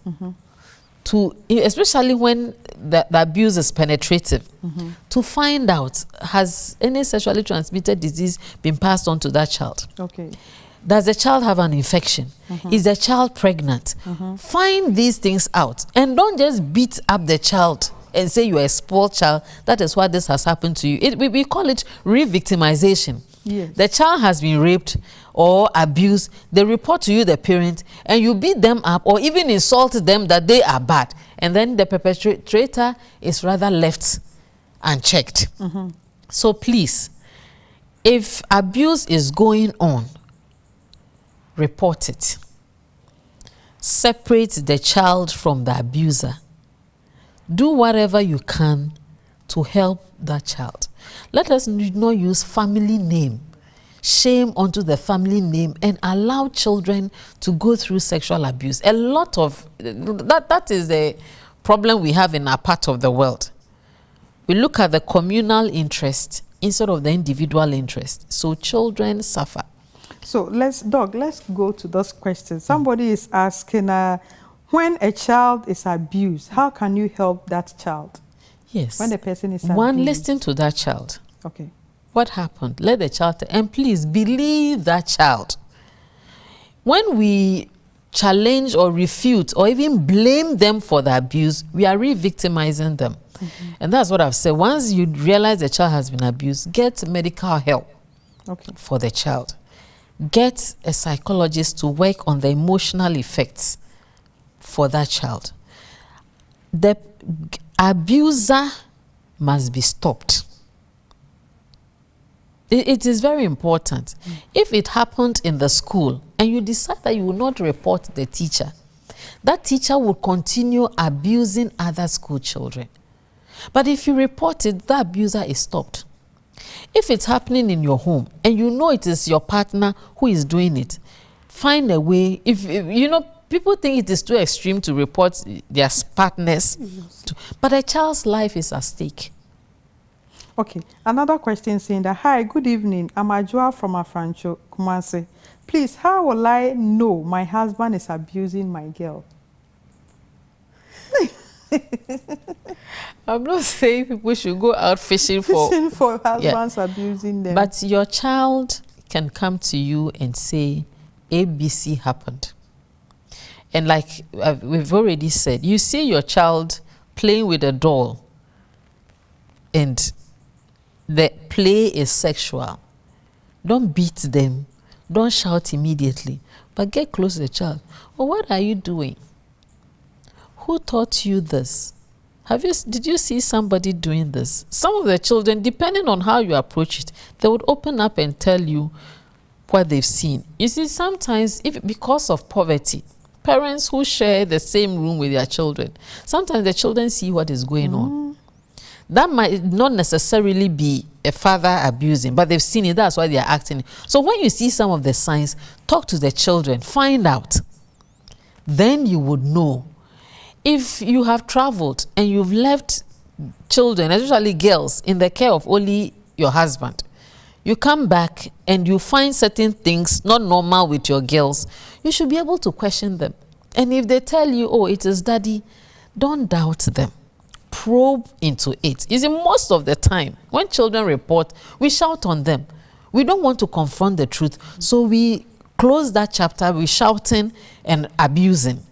to, especially when the abuse is penetrative, to find out, has any sexually transmitted disease been passed on to that child? Okay. Does the child have an infection? Is the child pregnant? Find these things out, and don't just beat up the child and say you're a spoiled child. That is why this has happened to you. We call it re-victimization. Yes. The child has been raped or abused. They report to you, the parent, and you beat them up or even insult them that they are bad. And then the perpetrator is rather left unchecked. So please, if abuse is going on, report it. Separate the child from the abuser. Do whatever you can to help that child. Let us not use family name, shame onto the family name, and allow children to go through sexual abuse. A lot of that is the problem we have in our part of the world. We look at the communal interest instead of the individual interest. So children suffer. So let's go to those questions. Somebody is asking, when a child is abused, how can you help that child? Yes. When the person is abused. One, listen to that child. Okay. What happened? Let the child, and please believe that child. When we challenge or refute or even blame them for the abuse, we are re-victimizing them. And that's what I've said. Once you realize the child has been abused, get medical help for the child. Get a psychologist to work on the emotional effects for that child. The abuser must be stopped. It is very important. If it happened in the school and you decide that you will not report the teacher, that teacher will continue abusing other school children. But if you report it, the abuser is stopped. If it's happening in your home and you know it is your partner who is doing it, find a way. If you know, people think it is too extreme to report their partners, but a child's life is at stake. Okay, another question saying that, hi, good evening, I'm Ajua from Afrancho, Kumasi. Please, how will I know my husband is abusing my girl? I'm not saying people should go out fishing for husbands abusing them. But your child can come to you and say, ABC happened. And like we've already said, you see your child playing with a doll and the play is sexual. Don't beat them. Don't shout immediately. But get close to the child. Well, what are you doing? Who taught you this? Did you see somebody doing this? Some of the children, depending on how you approach it, they would open up and tell you what they've seen. You see, sometimes, because of poverty, parents who share the same room with their children, sometimes the children see what is going on. That might not necessarily be a father abusing, but they've seen it. That's why they are acting. So when you see some of the signs, talk to the children, find out. Then you would know. If you have traveled and you've left children, especially girls, in the care of only your husband, you come back and you find certain things not normal with your girls, you should be able to question them. And if they tell you, oh, it is daddy, don't doubt them. Probe into it. You see, most of the time, when children report, we shout on them. We don't want to confront the truth, so we close that chapter with shouting and abusing.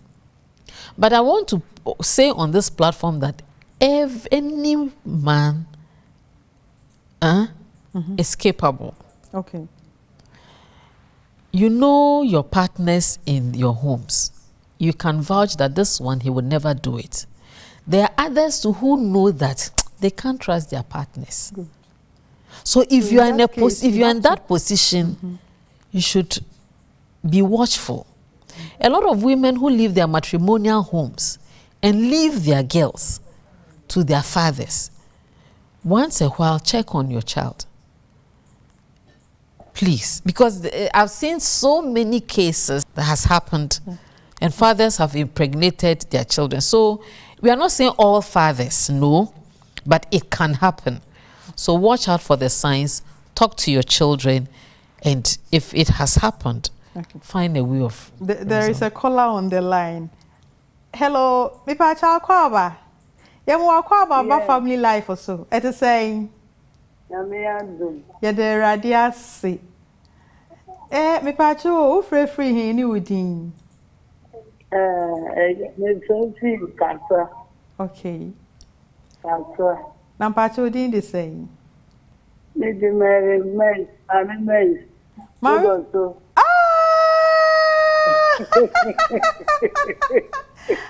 But I want to say on this platform that any man is capable. Okay. You know your partners in your homes. You can vouch that this one, he would never do it. There are others who know that they can't trust their partners. Good. So if you are in that position, you should be watchful. A lot of women who leave their matrimonial homes and leave their girls to their fathers, once a while, check on your child. Please, because I've seen so many cases that has happened, and fathers have impregnated their children. So we are not saying all fathers, no, but it can happen. So watch out for the signs, talk to your children, and if it has happened, find a way of... There is a caller on the line. Hello, mi pa cha kwaba. Yemu akwaba ba family life or so. It is saying Yede radiasi. Mi pa cho free he ni udin. Okay. Na pa cho din the same.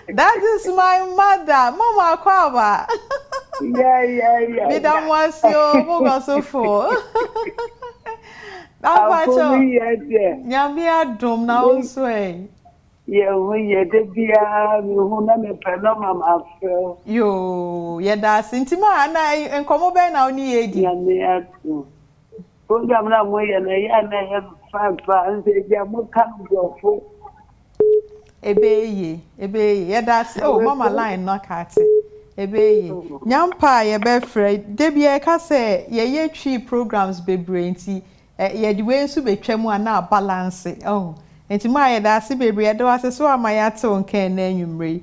That is my mother, Mama Kwaba. Yeah. We don't want you so for. Nyamia dom na oswe. Yo, da sintima na enkomo be na oni edi. Program na moye na ya na fa nse ja mo kan go Ebeye, that's mama line no kate. Ebeye. Nyampa ye be frɛ de bia ka sɛ ye twi programs bebre nti ye de we nso betwam ana balance. Enti ma ye da se bebre de wase so amaya te onken na anwumre.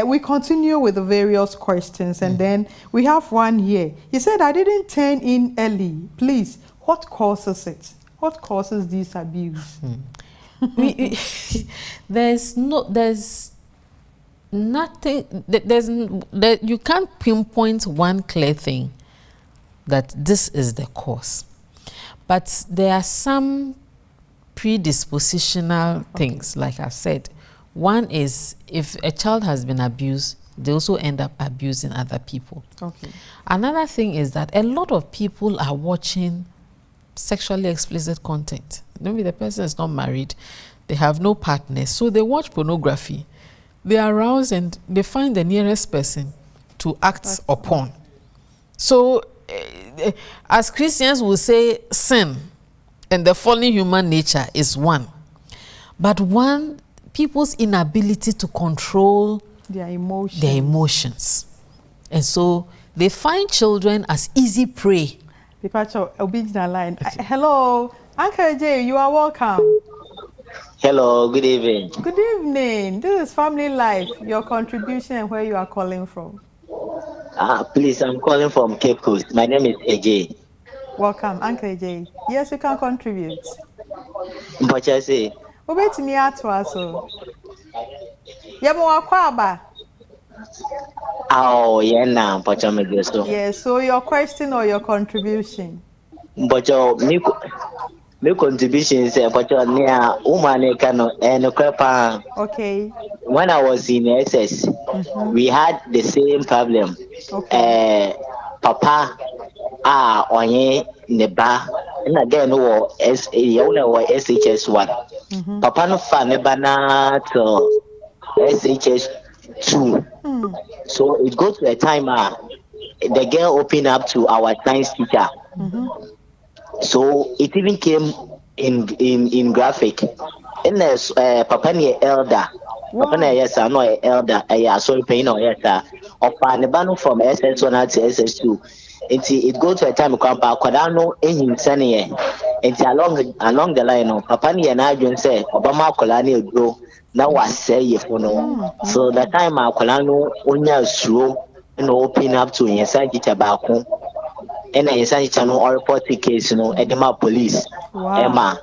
We continue with the various questions and then we have one here. He said I didn't turn in early. Please, what causes it? What causes this abuse? There's nothing, you can't pinpoint one clear thing that this is the cause. But there are some predispositional things, like I've said. One is if a child has been abused, they also end up abusing other people. Okay. Another thing is that a lot of people are watching sexually explicit content. Maybe the person is not married, they have no partners, so they watch pornography. They are aroused and they find the nearest person to act upon. So, as Christians will say, sin and the fallen human nature is one. But one, people's inability to control their emotions. And so they find children as easy prey. Line. Hello, Uncle Jay, you are welcome. Hello, good evening. Good evening. This is Family Life, your contribution and where you are calling from. Please, I'm calling from Cape Coast. My name is AJ. Welcome, Uncle AJ. Yes, you can contribute. What I say? Wait me at so. Yamo Akwaba. Oh, yeah, now, but I'm a so. Yes, so your question or your contribution? But my contribution is but near woman and okay. When I was in SS, we had the same problem. Okay. Papa onye neba and again SHS1. Papa no fa neba na to SHS2. So it goes to a time the girl opened up to our science teacher. So it even came in graphic. And there's Papa ni elder. Papa na yes, I know elder. Sorry, paying or yes, of Panebano from SS1 to SS2. It goes to a time Kwampa Kwadano in Sanye. And along the line, Papa ni and I don't say Obama Kolani go now was say if you know. So the time Kolano onya slow and open up to inside each tobacco. And I say channel or report case, Edema police, Emma.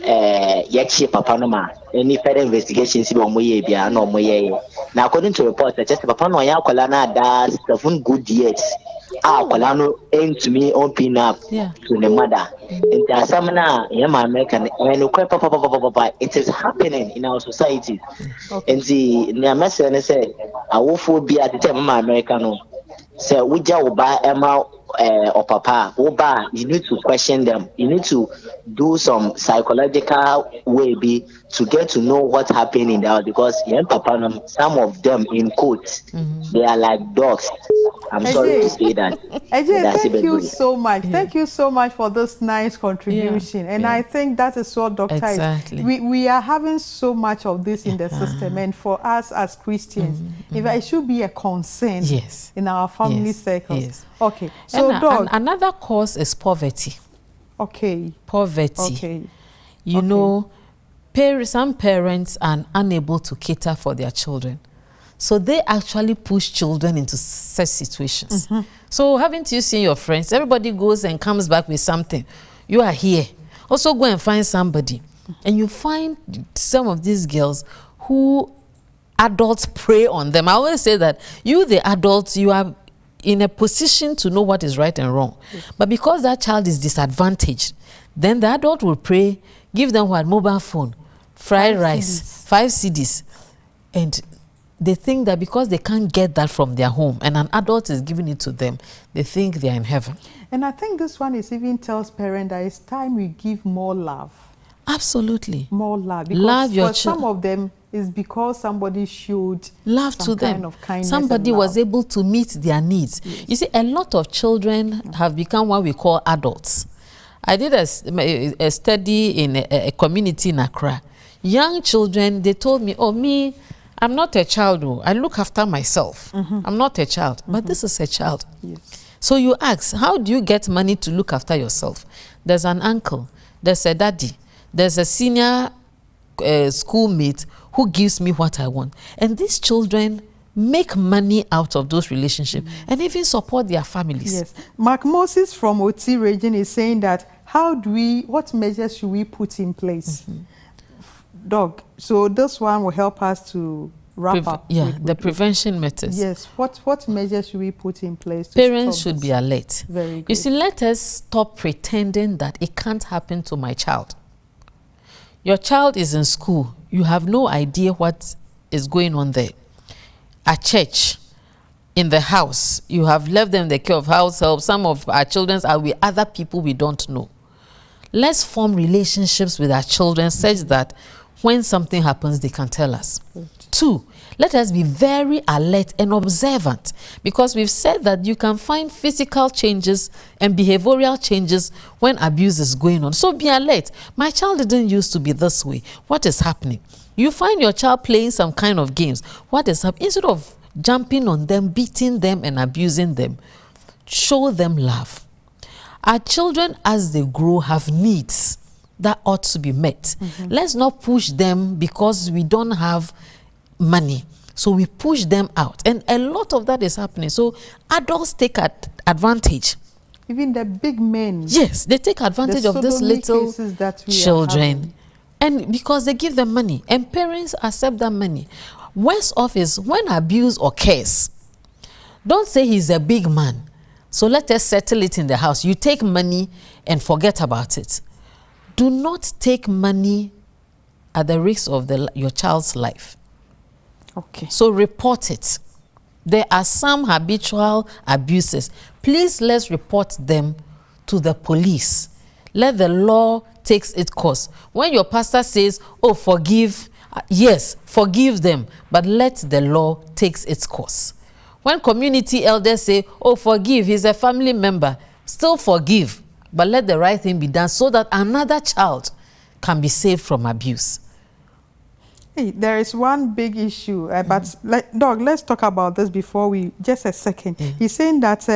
yɛkye papa no ma any further investigations bi ɔmo yɛ bia na ɔmo yɛ. Now according to reports, just papa no ɔyɛ akwadaa na da 7 good years. Akwadaa no ntumi open up to the mother. Nti asɛm na yɛ ma American ɛno kɔ papa it is happening in our society. Nti nea mɛsɛ ne sɛ awofo bi a tete ma America no sɛ wogya wo ba ɛma or papa, you need to question them. You need to do some psychological way to get to know what happened in there, because papa, some of them in quotes, they are like dogs. I'm sorry to say that. Thank you so much. Thank you so much for this nice contribution. And I think that is what Dr. is. We are having so much of this in the system, and for us as Christians, if it should be a concern in our family circles. Okay. So another cause is poverty. Okay. Poverty. Okay. You know, some parents are unable to cater for their children. So they actually push children into such situations. So haven't you seen your friends? Everybody goes and comes back with something. You are here. Also go and find somebody. And you find some of these girls who adults prey on them. I always say that you, the adults, you are in a position to know what is right and wrong. But because that child is disadvantaged, then the adult will pray, give them what? Mobile phone, fried rice, 5 CDs. And they think that because they can't get that from their home and an adult is giving it to them, they think they are in heaven. And I think this one is even tells parents that it's time we give more love. Absolutely. More love. Because love your for some of them, it's because somebody showed love to them. Kind of kindness. Somebody was able to meet their needs. You see, a lot of children have become what we call adults. I did a study in a community in Accra. Young children, they told me, oh, me, I'm not a child. I look after myself. I'm not a child. But this is a child. So you ask, how do you get money to look after yourself? There's an uncle. There's a daddy. There's a senior schoolmate who gives me what I want. And these children make money out of those relationships and even support their families. Yes. Mark Moses from OT region is saying that what measures should we put in place? Doug, so this one will help us to wrap up. Yeah, the prevention methods. Yes, what measures should we put in place? Parents should be alert. Very good. You see, let us stop pretending that it can't happen to my child. Your child is in school. You have no idea what is going on there. At church, in the house, you have left them the care of house help. Some of our children are with other people we don't know. Let's form relationships with our children such that when something happens, they can tell us. 2, let us be very alert and observant, because we've said that you can find physical changes and behavioral changes when abuse is going on. So be alert. My child didn't used to be this way. What is happening? You find your child playing some kind of games. What is happening? Instead of jumping on them, beating them and abusing them, show them love. Our children, as they grow, have needs that ought to be met. Let's not push them because we don't have money. So we push them out. And a lot of that is happening. So adults take advantage. Even the big men. Yes, they take advantage of these little children. And because they give them money. And parents accept that money. Worst off is when abuse occurs, don't say he's a big man, so let us settle it in the house. You take money and forget about it. Do not take money at the risk of your child's life. Okay. So report it. There are some habitual abuses. Please, let's report them to the police. Let the law take its course. When your pastor says, oh, forgive, yes, forgive them, but let the law take its course. When community elders say, oh, forgive, he's a family member, still forgive. But let the right thing be done so that another child can be saved from abuse. Hey, there is one big issue, but Doug, let's talk about this before we, just a second. He's saying that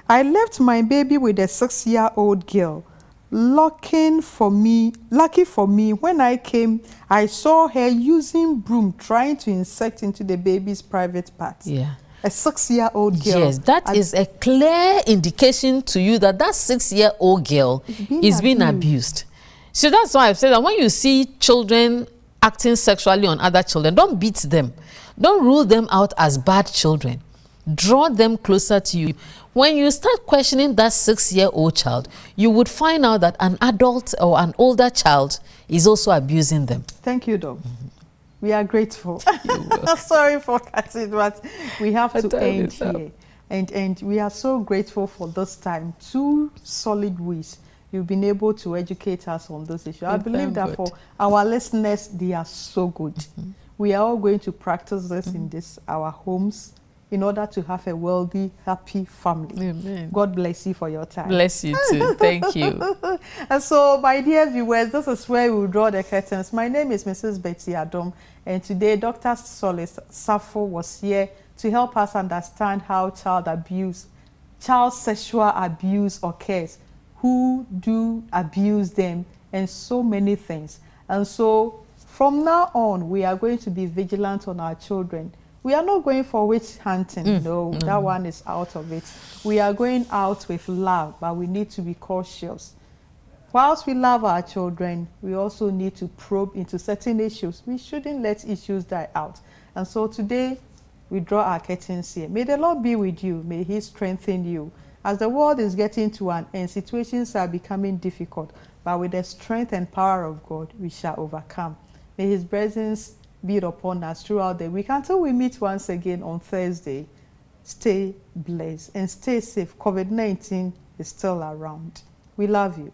I left my baby with a 6-year-old girl. Lucky for me, when I came, I saw her using broom trying to insect into the baby's private parts. Yeah. A 6-year-old girl. Yes, that is a clear indication to you that that 6-year-old girl is being abused. So that's why I've said that when you see children acting sexually on other children, don't beat them. Don't rule them out as bad children. Draw them closer to you. When you start questioning that 6-year-old child, you would find out that an adult or an older child is also abusing them. Thank you, Doc. We are grateful. Sorry for cutting, but we have to end here. And we are so grateful for this time. 2 solid weeks you've been able to educate us on this issue. I believe that for our listeners, they are so good. We are all going to practice this in our homes in order to have a wealthy, happy family. Amen. God bless you for your time. Bless you too. Thank you. And so, my dear viewers, this is where we draw the curtains. My name is Mrs. Betty Adom, and today Dr. Solace Safo was here to help us understand how child sexual abuse occurs, who do abuse them, and so many things. And so, from now on, we are going to be vigilant on our children. We are not going for witch hunting. No, that one is out of it. We are going out with love, but we need to be cautious. Whilst we love our children, we also need to probe into certain issues. We shouldn't let issues die out. And so today, we draw our curtains here. May the Lord be with you. May He strengthen you. As the world is getting to an end, situations are becoming difficult, but with the strength and power of God, we shall overcome. May His presence be upon us throughout the week until we meet once again on Thursday. Stay blessed and stay safe. COVID-19 is still around. We love you.